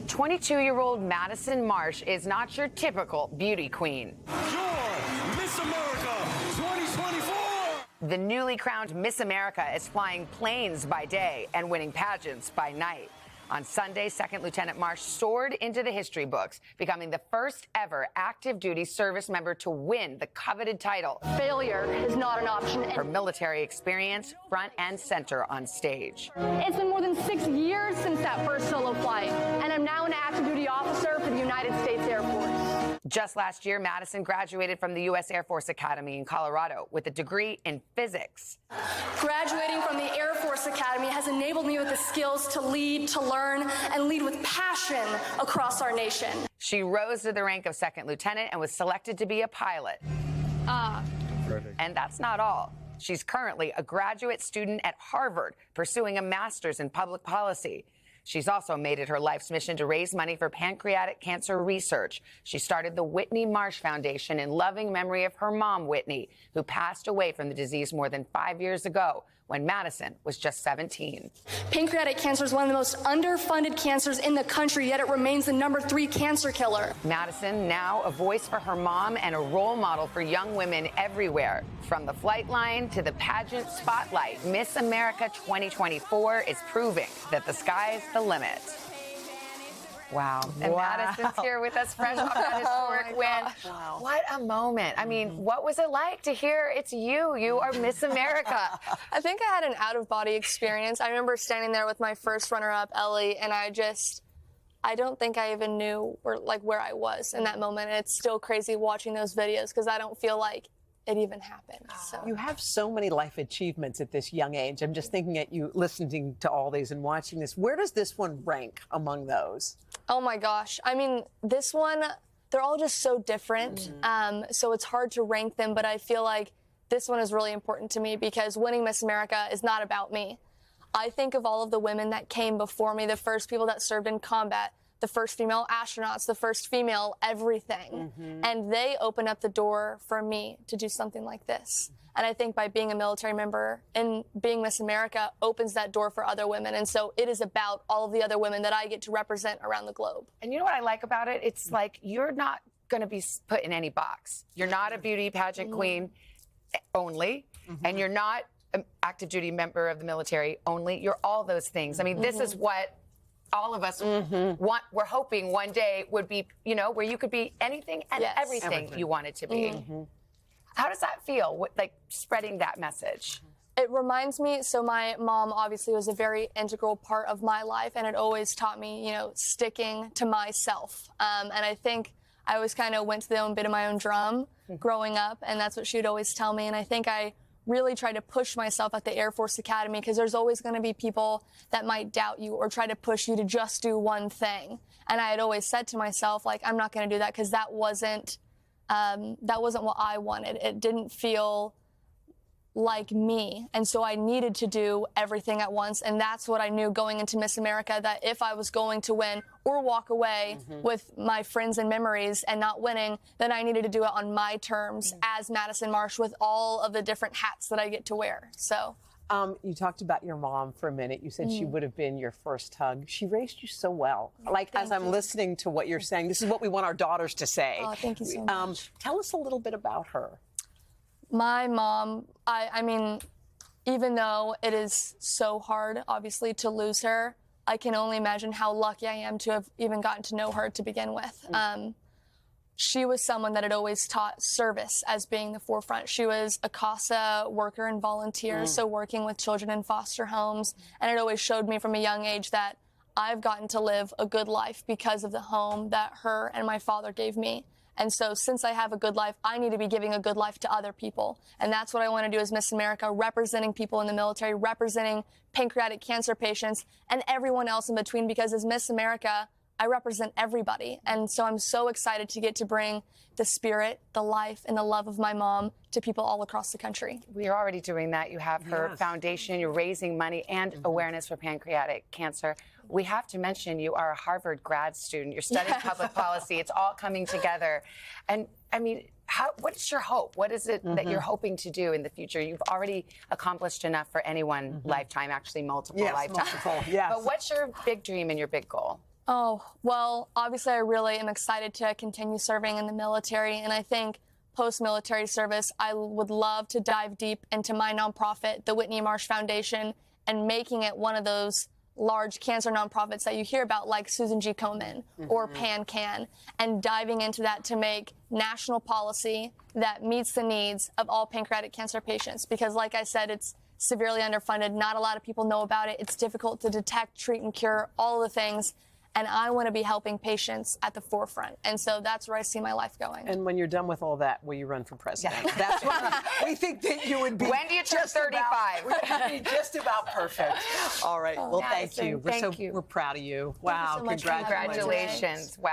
22-year-old Madison Marsh is not your typical beauty queen. Your Miss America 2024! The newly crowned Miss America is flying planes by day and winning pageants by night. On Sunday, Second Lieutenant Marsh soared into the history books, becoming the first ever active duty service member to win the coveted title. Failure is not an option. Her military experience front and center on stage. It's been more than 6 years since that first solo flight, and I'm now an active duty officer for the United States Air Force. Just last year, Madison graduated from the U.S. Air Force Academy in Colorado with a degree in physics. Graduating from the Air Force Academy has enabled me with the skills to lead, to learn, and lead with passion across our nation. She rose to the rank of second lieutenant and was selected to be a pilot. And that's not all. She's currently a graduate student at Harvard, pursuing a master's in public policy. She's also made it her life's mission to raise money for pancreatic cancer research. She started the Whitney Marsh Foundation in loving memory of her mom, Whitney, who passed away from the disease more than 5 years ago when Madison was just 17. Pancreatic cancer is one of the most underfunded cancers in the country, yet it remains the #3 cancer killer. Madison, now a voice for her mom and a role model for young women everywhere. From the flight line to the pageant spotlight, Miss America 2024 is proving that the sky's the limit. Wow. And Madison's here with us, fresh off that historic win. Wow. What a moment. I mean, what was it like to hear it's you? You are Miss America. I think I had an out-of-body experience. I remember standing there with my first runner-up, Ellie, and I don't think I even knew where I was in that moment. And it's still crazy watching those videos because I don't feel like it even happened. So. You have so many life achievements at this young age. I'm just thinking at you, listening to all these and watching this. Where does this one rank among those? Oh my gosh. I mean, this one, they're all just so different. So it's hard to rank them, but I feel like this one is really important to me because winning Miss America is not about me. I think of all of the women that came before me, the first people that served in combat, the first female astronauts, the first female everything. And they opened up the door for me to do something like this. And I think by being a military member and being Miss America opens that door for other women. And so it is about all of the other women that I get to represent around the globe. And you know what I like about it? It's like you're not going to be put in any box. You're not a beauty pageant queen only, and you're not an active duty member of the military only. You're all those things. I mean, this is what all of us want. We're hoping one day would be, you know, where you could be anything and everything you wanted to be. How does that feel, like spreading that message? It reminds me, so my mom obviously was a very integral part of my life, and it always taught me, you know, sticking to myself. And I think I always kind of went to the own bit of my own drum growing up, and that's what she would always tell me. And I think I really try to push myself at the Air Force Academy because there's always going to be people that might doubt you or try to push you to just do one thing. And I had always said to myself, like, I'm not going to do that because that wasn't what I wanted. It didn't feel like me. And so I needed to do everything at once. And that's what I knew going into Miss America, that if I was going to win or walk away with my friends and memories and not winning, then I needed to do it on my terms as Madison Marsh with all of the different hats that I get to wear. So. You talked about your mom for a minute. You said she would have been your first hug. She raised you so well. Like, as I'm listening to what you're saying, this is what we want our daughters to say. Oh, thank you so much. Tell us a little bit about her. My mom, I mean, even though it is so hard, obviously, to lose her, I can only imagine how lucky I am to have even gotten to know her to begin with. She was someone that had always taught service as being the forefront. She was a CASA worker and volunteer, so working with children in foster homes. And it always showed me from a young age that I've gotten to live a good life because of the home that her and my father gave me. And so since I have a good life, I need to be giving a good life to other people. And that's what I want to do as Miss America, representing people in the military, representing pancreatic cancer patients and everyone else in between, because as Miss America, I represent everybody. And so I'm so excited to get to bring the spirit, the life, and the love of my mom to people all across the country. We are already doing that. You have her foundation, you're raising money and awareness for pancreatic cancer. We have to mention you are a Harvard grad student. You're studying public policy. It's all coming together. And I mean, what is your hope? What is it that you're hoping to do in the future? You've already accomplished enough for any one lifetime, actually multiple lifetimes. Yes. But what's your big dream and your big goal? Oh, well, obviously I really am excited to continue serving in the military, and I think post-military service, I would love to dive deep into my nonprofit, the Whitney Marsh Foundation, and making it one of those large cancer nonprofits that you hear about, like Susan G. Komen or PanCan, and diving into that to make national policy that meets the needs of all pancreatic cancer patients. Because like I said, it's severely underfunded. Not a lot of people know about it. It's difficult to detect, treat, and cure, all the things. And I want to be helping patients at the forefront. And so that's where I see my life going. And when you're done with all that, will you run for president? That's what we think that you would be. When do you turn 35? Would be just about perfect. All right. Well, thank you. Thank you. We're proud of you. Wow. so much. Congratulations. Congratulations. Wow.